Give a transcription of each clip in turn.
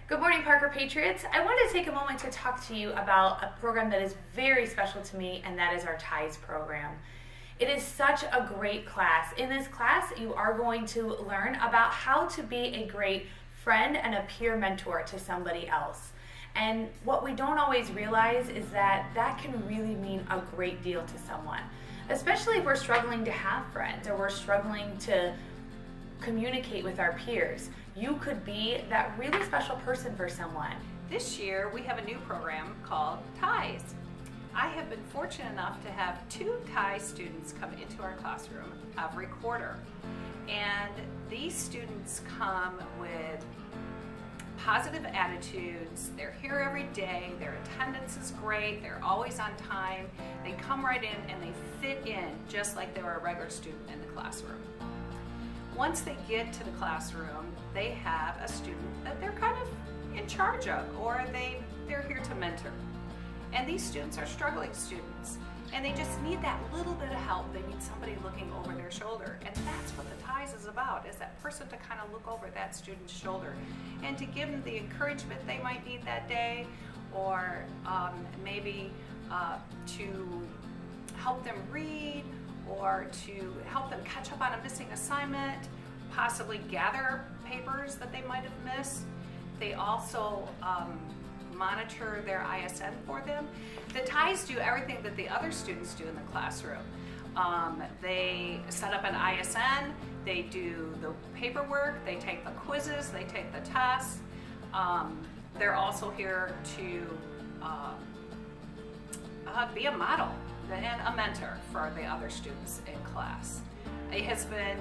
Good morning, Parker Patriots. I wanted to take a moment to talk to you about a program that is very special to me, and that is our TIES program. It is such a great class. In this class, you are going to learn about how to be a great friend and a peer mentor to somebody else. And what we don't always realize is that that can really mean a great deal to someone, especially if we're struggling to have friends or we're struggling to communicate with our peers. You could be that really special person for someone. This year we have a new program called TIES. I have been fortunate enough to have 2 TIES students come into our classroom every quarter. And these students come with positive attitudes, they're here every day, their attendance is great, they're always on time, they come right in and they fit in just like they were a regular student in the classroom. Once they get to the classroom, they have a student that they're kind of in charge of, or they're here to mentor. And these students are struggling students, and they just need that little bit of help. They need somebody looking over their shoulder, and that's what the TIES is about, is that person to kind of look over that student's shoulder and to give them the encouragement they might need that day, or maybe to help them read, or to help them catch up on a missing assignment, possibly gather papers that they might have missed. They also monitor their ISN for them. The TIES do everything that the other students do in the classroom. They set up an ISN, they do the paperwork, they take the quizzes, they take the tests. They're also here to be a model and a mentor for the other students in class. It has been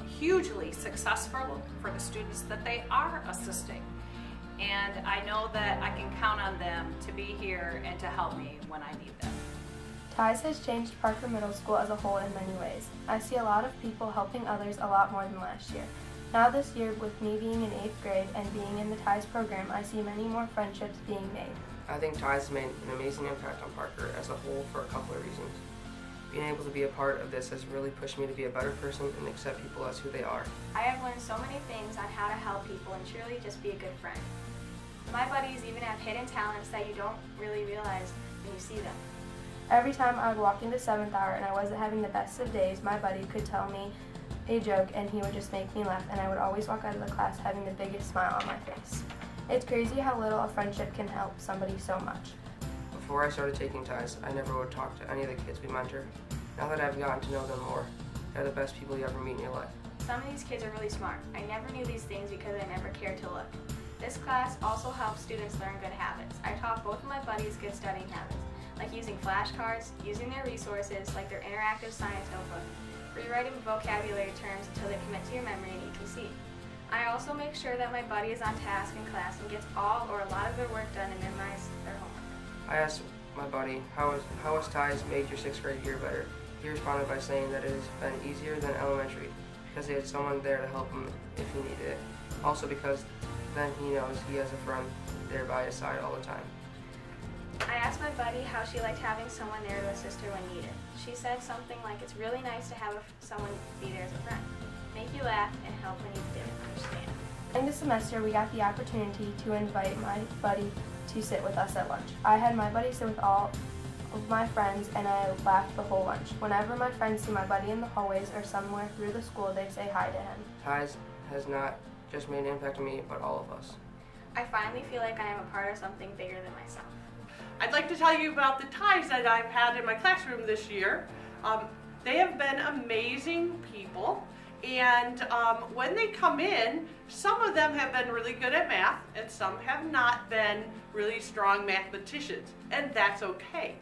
hugely successful for the students that they are assisting. And I know that I can count on them to be here and to help me when I need them. TIES has changed Parker Middle School as a whole in many ways. I see a lot of people helping others a lot more than last year. Now this year, with me being in 8th grade and being in the TIES program, I see many more friendships being made. I think TIES has made an amazing impact on Parker as a whole for a couple of reasons. Being able to be a part of this has really pushed me to be a better person and accept people as who they are. I have learned so many things on how to help people and truly just be a good friend. My buddies even have hidden talents that you don't really realize when you see them. Every time I would walk into 7th hour and I wasn't having the best of days, my buddy could tell me a joke and he would just make me laugh, and I would always walk out of the class having the biggest smile on my face. It's crazy how little a friendship can help somebody so much. Before I started taking TIES, I never would talk to any of the kids we mentor. Now that I've gotten to know them more, they're the best people you ever meet in your life. Some of these kids are really smart. I never knew these things because I never cared to look. This class also helps students learn good habits. I taught both of my buddies good studying habits, like using flashcards, using their resources, like their interactive science notebook, rewriting vocabulary terms until they commit to your memory and you can see. I also make sure that my buddy is on task in class and gets all or a lot of their work done and memorize their homework. I asked my buddy, how has TIES made your 6th grade year better? He responded by saying that it has been easier than elementary because they had someone there to help him if he needed it. Also because then he knows he has a friend there by his side all the time. I asked my buddy how she liked having someone there to assist her when needed. She said something like, it's really nice to have someone be there as a friend, make you laugh, and help when you didn't understand. In the semester, we got the opportunity to invite my buddy to sit with us at lunch. I had my buddy sit with all of my friends, and I laughed the whole lunch. Whenever my friends see my buddy in the hallways or somewhere through the school, they say hi to him. TIES has not just made an impact on me, but all of us. I finally feel like I am a part of something bigger than myself. I'd like to tell you about the TIES that I've had in my classroom this year. They have been amazing people, and when they come in, some of them have been really good at math and some have not been really strong mathematicians, and that's okay.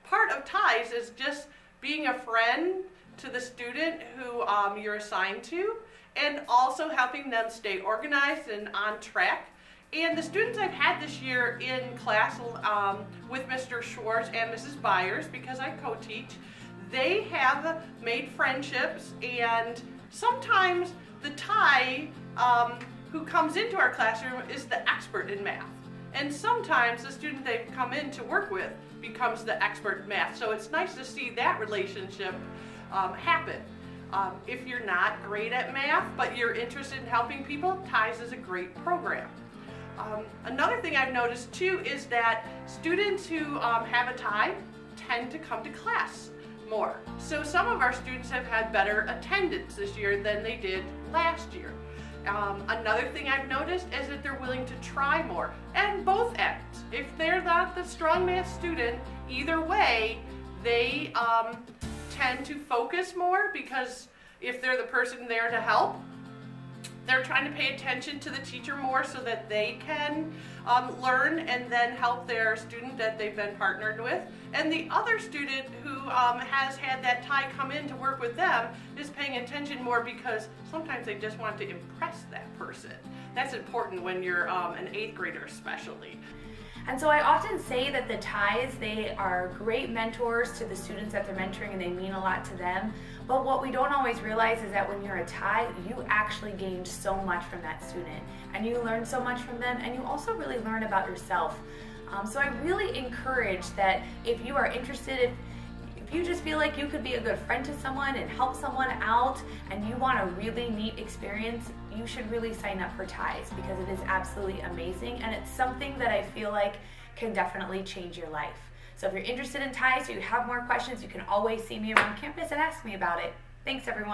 Part of TIES is just being a friend to the student who you're assigned to, and also helping them stay organized and on track. And the students I've had this year in class with Mr. Schwartz and Mrs. Byers, because I co-teach, they have made friendships, and sometimes the TIE who comes into our classroom is the expert in math. And sometimes the student they've come in to work with becomes the expert in math. So it's nice to see that relationship happen. If you're not great at math, but you're interested in helping people, TIES is a great program. Another thing I've noticed too is that students who have a tie tend to come to class more. So some of our students have had better attendance this year than they did last year. Another thing I've noticed is that they're willing to try more, and both ends. If they're not the strong math student, either way, they tend to focus more, because if they're the person there to help, they're trying to pay attention to the teacher more so that they can learn and then help their student that they've been partnered with. And the other student who has had that tie come in to work with them is paying attention more, because sometimes they just want to impress that person. That's important when you're an 8th grader especially. And so I often say that the ties, they are great mentors to the students that they're mentoring, and they mean a lot to them. But what we don't always realize is that when you're a tie, you actually gained so much from that student, and you learn so much from them, and you also really learn about yourself. So I really encourage that if you are interested, if you just feel like you could be a good friend to someone and help someone out, and you want a really neat experience, you should really sign up for ties, because it is absolutely amazing, and it's something that I feel like can definitely change your life. So if you're interested in ties or you have more questions, you can always see me around campus and ask me about it. Thanks, everyone.